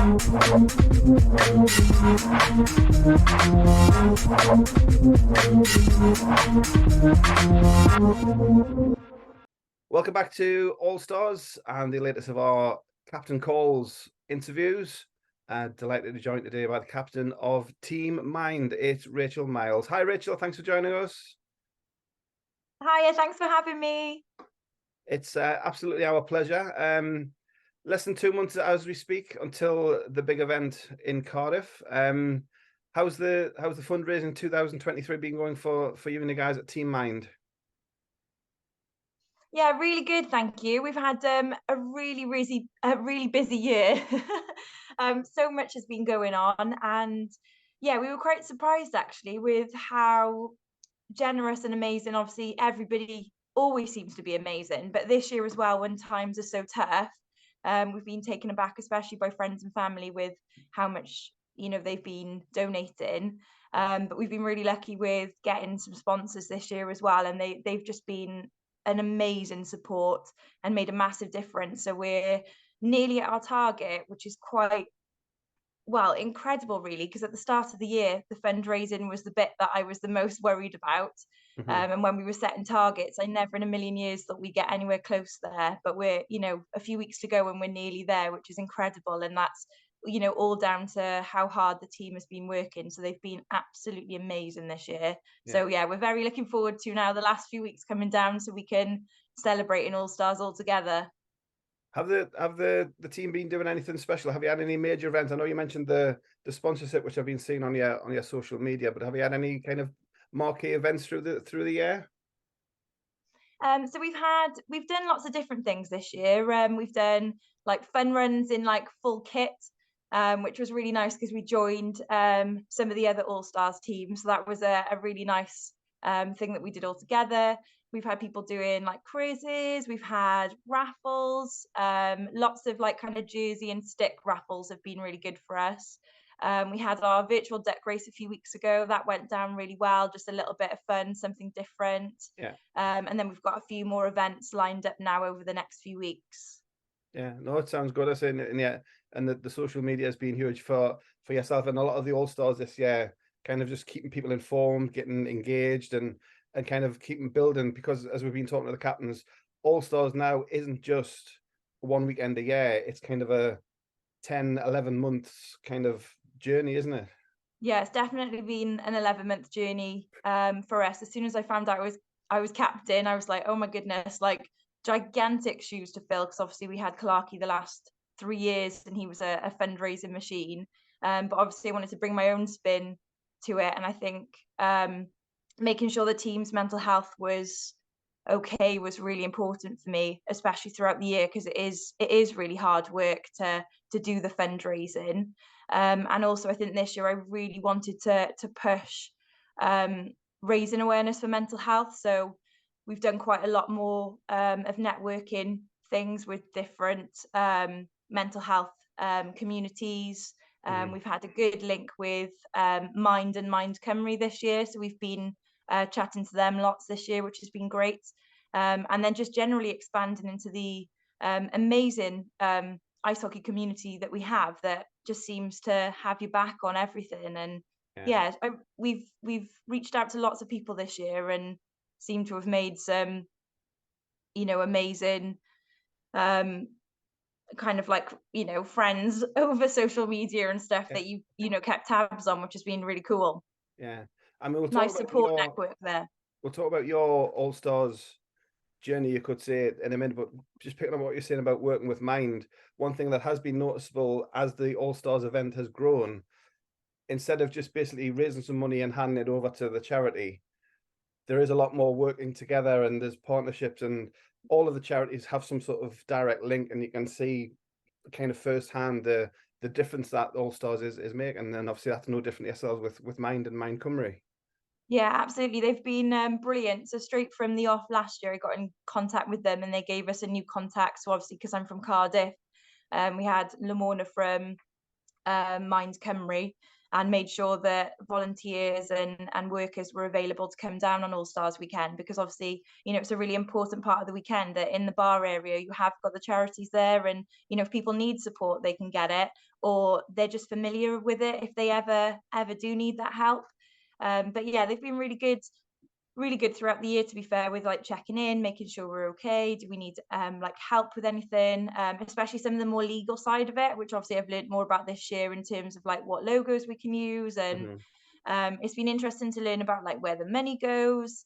Welcome back to All Stars and the latest of our Captain Calls interviews. Delighted to be joined today by the captain of Team Mind. It's Rachel Miles. Hi, Rachel. Thanks for joining us. Hiya, thanks for having me. It's absolutely our pleasure. Less than 2 months as we speak until the big event in Cardiff. How's the fundraising 2023 been going for you and the guys at Team Mind? Yeah, really good, thank you. We've had a really busy year. So much has been going on, and yeah, we were quite surprised actually with how generous and amazing. Obviously, everybody always seems to be amazing, but this year as well, when times are so tough, we've been taken aback, especially by friends and family, with how much they've been donating. But we've been really lucky with getting some sponsors this year as well, and they've just been an amazing support and made a massive difference. So we're nearly at our target, which is quite incredible really, because at the start of the year the fundraising was the bit that I was the most worried about. And when we were setting targets, I never in a million years thought we'd get anywhere close there, but we're a few weeks to go and we're nearly there, which is incredible. And that's all down to how hard the team has been working. So they've been absolutely amazing this year. So yeah, we're very looking forward to now the last few weeks coming down so we can celebrate in All Stars all together. Have the team been doing anything special? Have you had any major events? I know you mentioned the sponsorship, which I've been seeing on your social media, but have you had any kind of marquee events through the year? So we've done lots of different things this year. We've done like fun runs in like full kit, which was really nice because we joined some of the other All Stars teams. So that was a really nice thing that we did all together. We've had people doing like quizzes, we've had raffles, lots of like kind of jersey and stick raffles have been really good for us. We had our virtual deck race a few weeks ago. That went down really well, just a little bit of fun, something different. Yeah. And then we've got a few more events lined up now over the next few weeks. Yeah, no, it sounds good. I say, and yeah, and the social media has been huge for yourself and a lot of the All Stars this year, kind of just keeping people informed, getting engaged, and kind of keeping building, because as we've been talking to the captains, All Stars now isn't just one weekend a year. It's kind of a 10, 11 months kind of journey, isn't it? Yeah, it's definitely been an 11-month journey for us. As soon as I found out I was captain, I was like, oh my goodness, like gigantic shoes to fill, because obviously we had Clarky the last 3 years and he was a fundraising machine. But obviously I wanted to bring my own spin to it, and I think making sure the team's mental health was okay was really important for me, especially throughout the year, because it is really hard work to do the fundraising. And also I think this year I really wanted to push raising awareness for mental health. So we've done quite a lot more of networking things with different mental health communities. We've had a good link with Mind and Mind Cymru this year, so we've been chatting to them lots this year, which has been great. And then just generally expanding into the amazing ice hockey community that we have, that just seems to have your back on everything. And we've reached out to lots of people this year and seem to have made some amazing kind of like friends over social media and stuff that you kept tabs on, which has been really cool. Yeah, I mean, Nice support network there. We'll talk about your All Stars journey, you could say, in a minute, but just picking up what you're saying about working with Mind, one thing that has been noticeable as the All Stars event has grown, instead of just basically raising some money and handing it over to the charity, there is a lot more working together, and there's partnerships, and all of the charities have some sort of direct link, and you can see kind of firsthand the difference that All Stars is making. And obviously that's no different to yourselves with Mind and Mind Cymru. Yeah, absolutely. They've been brilliant. So straight from the off last year, I got in contact with them and they gave us a new contact. So obviously, because I'm from Cardiff, we had Lamona from Mind Cymru, and made sure that volunteers and workers were available to come down on All Stars weekend, because obviously, it's a really important part of the weekend that in the bar area, you have got the charities there, and, if people need support, they can get it. or they're just familiar with it if they ever do need that help. But yeah, they've been really good throughout the year, to be fair, with like checking in, making sure we're okay. Do we need like help with anything, especially some of the more legal side of it, which obviously I've learned more about this year in terms of like what logos we can use. And it's been interesting to learn about like where the money goes,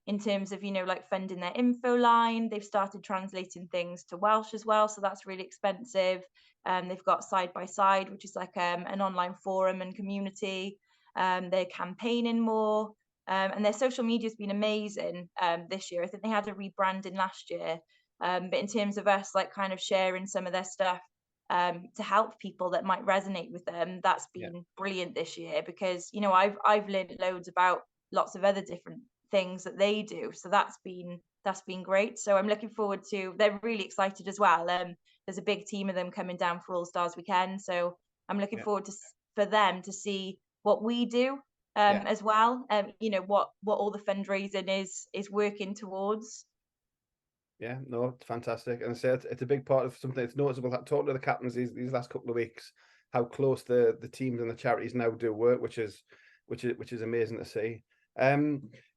in terms of, you know, like funding their info line. They've started translating things to Welsh as well, so that's really expensive. They've got Side by Side, which is like an online forum and community. They're campaigning more. And their social media has been amazing this year. I think they had a rebranding last year. But in terms of us like kind of sharing some of their stuff to help people that might resonate with them, that's been brilliant this year, because, you know, I've learned loads about lots of other different things that they do. So that's been great. So I'm looking forward to, they're really excited as well. There's a big team of them coming down for All Stars weekend. So I'm looking forward to for them to see what we do as well. You know, what all the fundraising is working towards. Yeah, no, it's fantastic. And I say it's a big part of something that's noticeable. Talking to the captains these last couple of weeks, how close the teams and the charities now do work, which is amazing to see.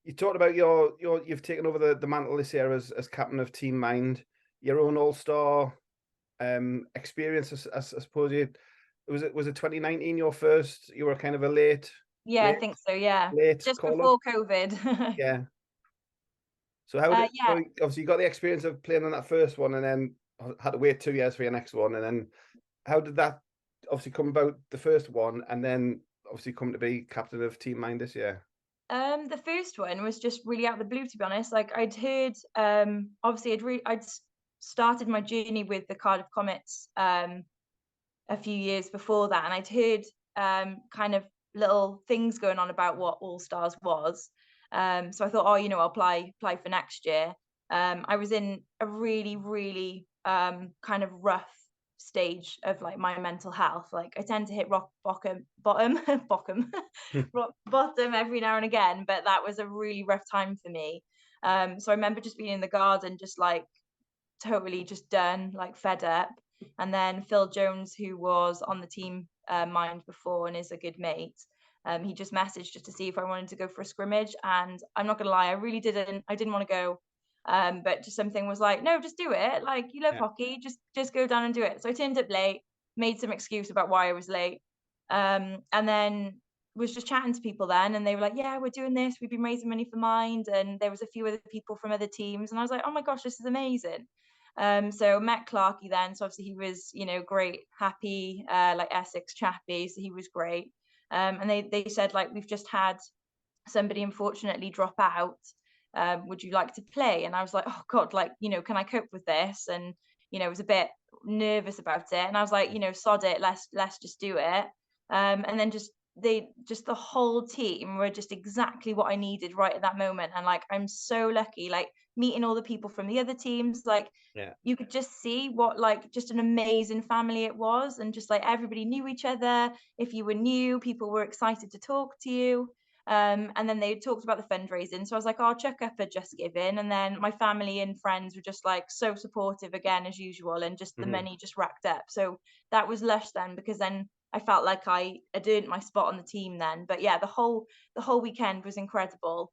You talked about you've taken over the mantle this year as captain of Team Mind, your own all-star experience. I suppose was it 2019 your first? You were kind of a late, I think so. Yeah, late just call up. before COVID. Yeah. So how did Yeah. obviously you got the experience of playing on that first one and then had to wait 2 years for your next one, and then how did that obviously come about, the first one, and then obviously come to be captain of Team Mind this year? The first one was just really out of the blue, to be honest. Like I'd heard, obviously I'd started my journey with the Cardiff Comets a few years before that, and I'd heard kind of little things going on about what All Stars was. So I thought, oh, you know, I'll apply for next year. I was in a really kind of rough stage of like my mental health. Like I tend to hit rock bottom rock bottom every now and again, but that was a really rough time for me. So I remember just being in the garden, just like totally just done, like fed up. And then Phil Jones, who was on the team Mind before and is a good mate, he just messaged just to see if I wanted to go for a scrimmage. And I'm not gonna lie, I didn't want to go. But just something was like, no, just do it. Like you love hockey, just go down and do it. So I turned up late, made some excuse about why I was late, and then was just chatting to people then, and they were like, yeah, we're doing this, we've been raising money for Mind, and there was a few other people from other teams, and I was like, oh my gosh, this is amazing. So met Clarky then. So obviously he was, you know, great, happy, like Essex chappy. So he was great. And they said like, we've just had somebody unfortunately drop out. Would you like to play? And I was like, oh God, like, you know, can I cope with this? And, you know, I was a bit nervous about it. And I was like, you know, sod it, let's just do it. And then the whole team were just exactly what I needed right at that moment. And like, I'm so lucky, like meeting all the people from the other teams, like you could just see what like just an amazing family it was, and just like everybody knew each other. If you were new, people were excited to talk to you. And then they talked about the fundraising, so I was like, oh, I'll chuck up a Just Giving. And then my family and friends were just like so supportive again as usual, and just the money just racked up. So that was lush then, because then I felt like I had earned my spot on the team then. But yeah, the whole weekend was incredible.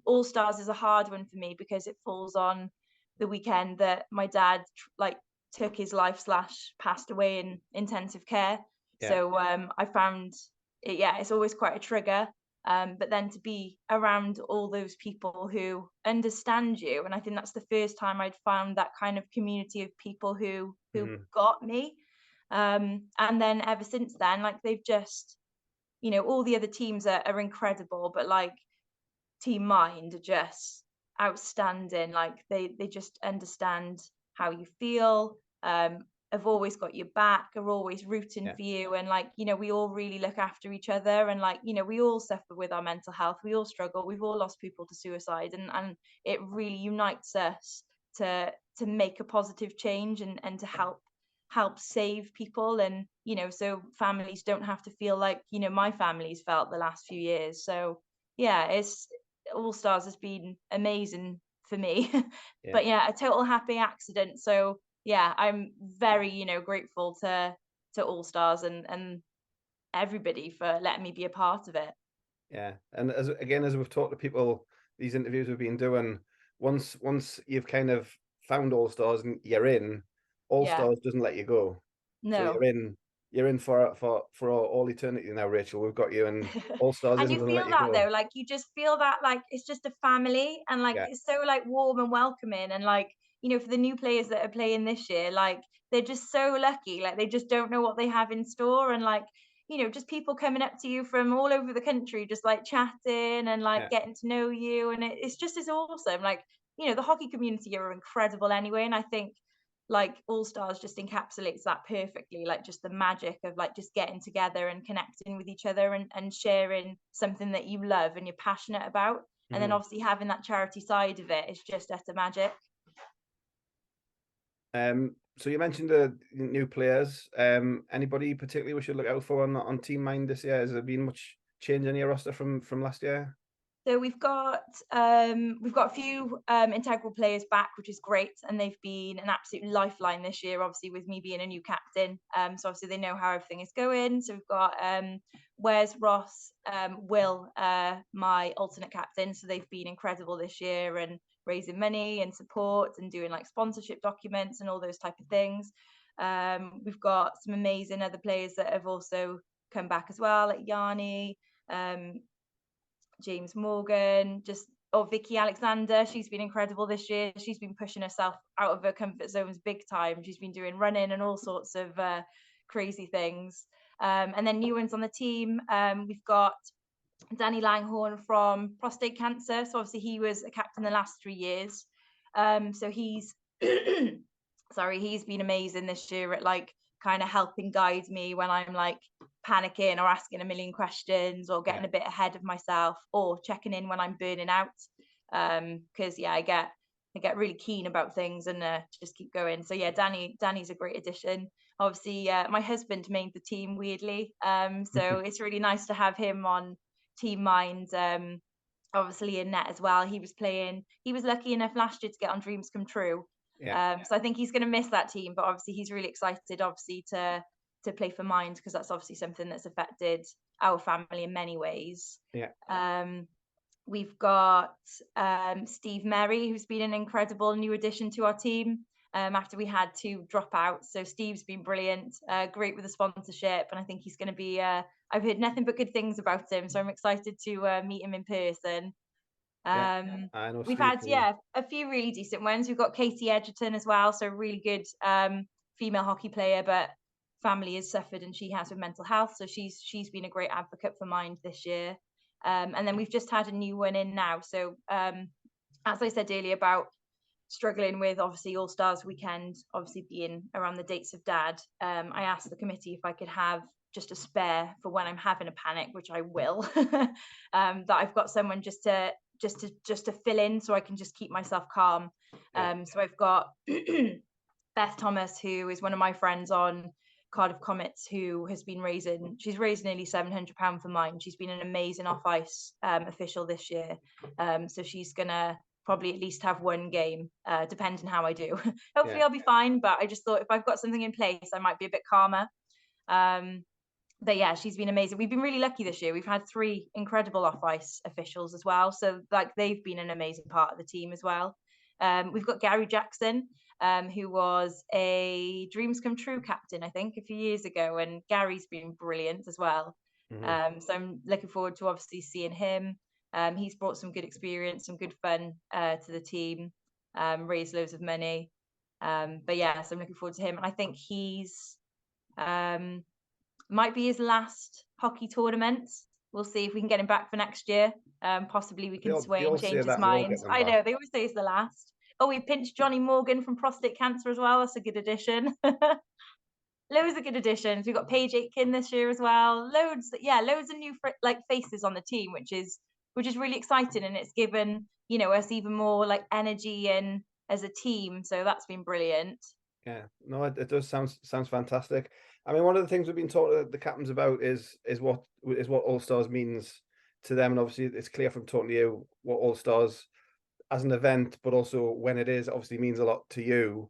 All Stars is a hard one for me because it falls on the weekend that my dad like took his life slash passed away in intensive care. So I found it, it's always quite a trigger. But then to be around all those people who understand you, and I think that's the first time I'd found that kind of community of people who got me. And then ever since then, like they've just, you know, all the other teams are incredible, but like Team Mind are just outstanding. Like they just understand how you feel, have always got your back, are always rooting for you. And like, you know, we all really look after each other, and like, you know, we all suffer with our mental health, we all struggle, we've all lost people to suicide, and it really unites us to make a positive change, and to help save people. And you know, so families don't have to feel like, you know, my family's felt the last few years. So yeah, it's All Stars has been amazing for me. But yeah, a total happy accident. So yeah, I'm very, you know, grateful to All Stars and everybody for letting me be a part of it. Yeah, and as we've talked to people, these interviews we've been doing, once you've kind of found All Stars and you're in, All Yeah. Stars doesn't let you go. So No. you're in for all eternity now, Rachel. We've got you, and All Stars And isn't you going to let feel you that go. though, like you just feel that like it's just a family, and like Yeah, it's so like warm and welcoming, and like, you know, for the new players that are playing this year, like they're just so lucky, like they just don't know what they have in store, and like, you know, just people coming up to you from all over the country, just like chatting and like yeah. getting to know you, and it's awesome. Like, you know, the hockey community are incredible anyway, and I think like All Stars just encapsulates that perfectly, like just the magic of like just getting together and connecting with each other and sharing something that you love and you're passionate about, and then obviously having that charity side of it is just utter magic. So you mentioned the new players. Anybody particularly we should look out for on Team Mind this year? Has there been much change in your roster from last year? So we've got a few integral players back, which is great, and they've been an absolute lifeline this year. Obviously, with me being a new captain, so obviously they know how everything is going. So we've got Wes, Ross, Will, my alternate captain. So they've been incredible this year and raising money and support and doing like sponsorship documents and all those type of things. We've got some amazing other players that have also come back as well, like Yanni. James Morgan, Vicky Alexander. She's been incredible this year. She's been pushing herself out of her comfort zones big time. She's been doing running and all sorts of crazy things. And then new ones on the team. We've got Danny Langhorn from prostate cancer. So obviously he was a captain the last 3 years. So he's he's been amazing this year at like kind of helping guide me when I'm like panicking or asking a million questions or getting a bit ahead of myself, or checking in when I'm burning out. Because I get really keen about things and just keep going. So yeah, Danny's a great addition. Obviously, my husband made the team weirdly. So it's really nice to have him on Team Mind. Obviously in net as well. He was lucky enough last year to get on Dreams Come True. So I think he's going to miss that team, but obviously he's really excited, obviously, to play for Mind, because that's obviously something that's affected our family in many ways. We've got Steve Merry, who's been an incredible new addition to our team after we had 2 dropouts. So Steve's been brilliant, great with the sponsorship, and I think he's going to be I've heard nothing but good things about him, so I'm excited to meet him in person. I know We've Steve had a few really decent ones. We've got Katie Edgerton as well, so a really good female hockey player, but family has suffered and she has with mental health, so she's been a great advocate for Mind this year. And then we've just had a new one in now. So as I said earlier about struggling with obviously All Stars weekend obviously being around the dates of Dad, I asked the committee if I could have just a spare for when I'm having a panic, which I will. That I've got someone just to fill in, so I can just keep myself calm. So I've got Beth Thomas, who is one of my friends on Cardiff Comets, who has been she's raised nearly £700 for Mine. She's been an amazing off ice official this year. So she's gonna probably at least have 1 game, depending how I do. Hopefully I'll be fine, but I just thought if I've got something in place, I might be a bit calmer. But yeah, she's been amazing. We've been really lucky this year. We've had 3 incredible off ice officials as well. So like they've been an amazing part of the team as well. We've got Gary Jackson, who was a Dreams Come True captain, I think, a few years ago. And Gary's been brilliant as well. So I'm looking forward to obviously seeing him. He's brought some good experience, some good fun to the team, raised loads of money. But yeah, so I'm looking forward to him. And I think he's might be his last hockey tournament. We'll see if we can get him back for next year. Possibly we can sway and change his mind. I know, they always say it's the last. Oh, we pinched Johnny Morgan from prostate cancer as well. That's a good addition. Loads of good additions. We've got Paige Aitken this year as well. Loads of new like faces on the team, which is really exciting, and it's given us even more like energy and as a team. So that's been brilliant. Yeah, no, it does sounds fantastic. I mean, one of the things we've been talking to the captains about is what All Stars means to them, and obviously it's clear from talking to you what All Stars as an event, but also when it is, obviously means a lot to you.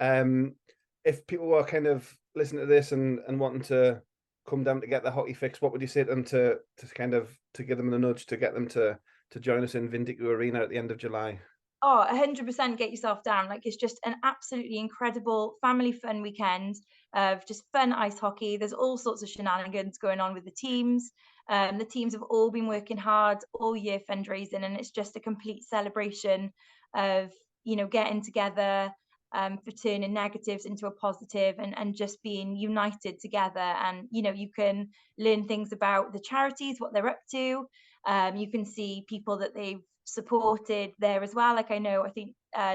If people were kind of listening to this and wanting to come down to get the hockey fix, what would you say to them to kind of to give them a nudge to get them to join us in Vindico Arena at the end of July? Oh, 100% get yourself down. Like, it's just an absolutely incredible family fun weekend of just fun ice hockey. There's all sorts of shenanigans going on with the teams. The teams have all been working hard all year fundraising, and it's just a complete celebration of, getting together, for turning negatives into a positive, and just being united together. And, you can learn things about the charities, what they're up to. You can see people that they've supported there as well. Like, I think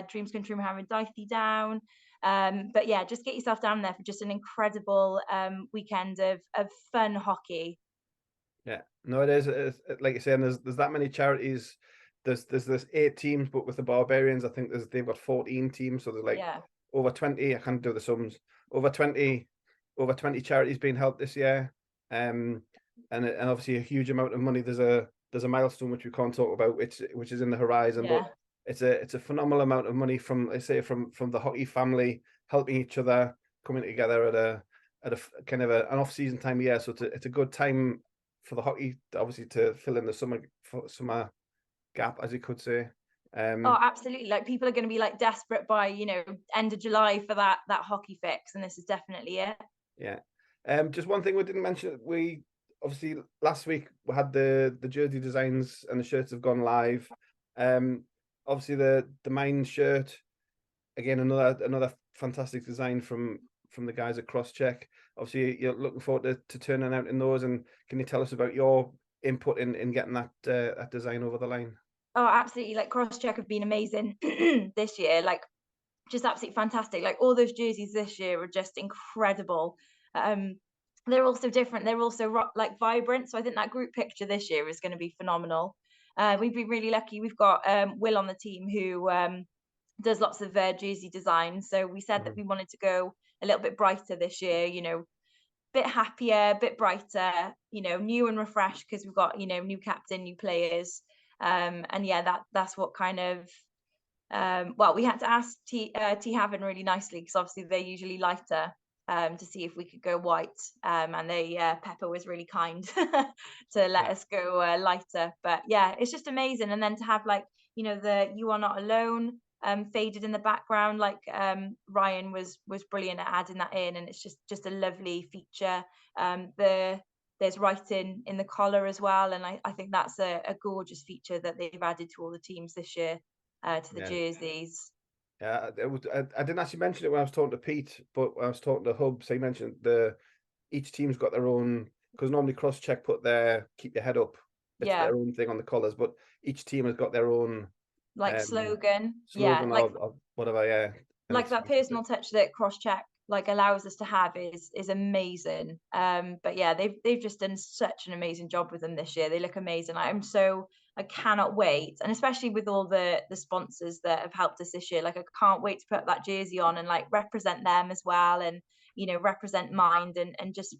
Dreams Come True having Dicey down. But yeah, just get yourself down there for just an incredible weekend of fun hockey. Yeah, no, it is. Like you're saying, there's that many charities. There's 8 teams, but with the Barbarians, I think they've got 14 teams, so there's like Yeah, over 20. I can't do the sums. Over 20, over 20 charities being helped this year, and obviously a huge amount of money. There's a milestone which we can't talk about, which is in the horizon, yeah. but it's a phenomenal amount of money from, I say, from the hockey family helping each other, coming together at a kind of an off season time of year. So it's a good time for the hockey, obviously, to fill in the summer gap, as you could say. Oh, absolutely. Like, people are going to be like desperate by, end of July for that hockey fix, and this is definitely it. Yeah. Just one thing we didn't mention. We obviously last week we had the jersey designs and the shirts have gone live. Obviously the Mind shirt, again, another fantastic design from the guys at Crosscheck. Obviously you're looking forward to turning out in those, and can you tell us about your input in getting that design over the line? Oh, absolutely. Like, Crosscheck have been amazing this year. Like, just absolutely fantastic. Like, all those jerseys this year are just incredible. Um, they're also different. They're also like vibrant. So I think that group picture this year is going to be phenomenal. We've been really lucky. We've got Will on the team who does lots of jersey design. So we said that we wanted to go a little bit brighter this year. Bit happier, bit brighter. New and refreshed, because we've got new captain, new players. And yeah, that's what kind of well, we had to ask T Haven really nicely, because obviously they're usually lighter, to see if we could go white. And Pepper was really kind to let us go lighter. But yeah, it's just amazing. And then to have, like, the "You Are Not Alone" faded in the background, like, Ryan was brilliant at adding that in, and it's just a lovely feature. There's writing in the collar as well, and I think that's a gorgeous feature that they've added to all the teams this year, to the Yeah. jerseys. Yeah, I didn't actually mention it when I was talking to Pete, but when I was talking to Hub, so he mentioned each team's got their own, because normally Crosscheck put their "keep your head up," it's Yeah, their own thing on the colours, but each team has got their own like slogan. Yeah, slogan like or whatever, yeah. And like it's that fantastic. personal touch that Crosscheck like allows us to have is amazing. But yeah, they've just done such an amazing job with them this year. They look amazing. I cannot wait, and especially with all the sponsors that have helped us this year. Like, I can't wait to put that jersey on and like represent them as well, and represent Mind, and just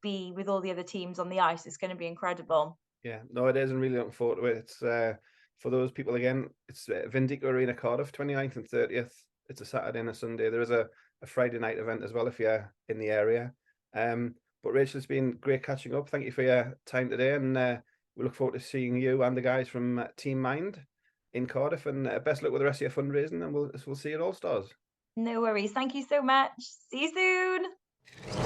be with all the other teams on the ice. It's going to be incredible. Yeah, no, it is, and really looking forward to it. It's for those people, again, it's Vindico Arena, Cardiff, 29th and 30th. It's a Saturday and a Sunday. There is a Friday night event as well if you're in the area. But Rachel, it's been great catching up. Thank you for your time today, and we look forward to seeing you and the guys from Team Mind in Cardiff. And best luck with the rest of your fundraising, and we'll see you at All Stars. No worries. Thank you so much. See you soon.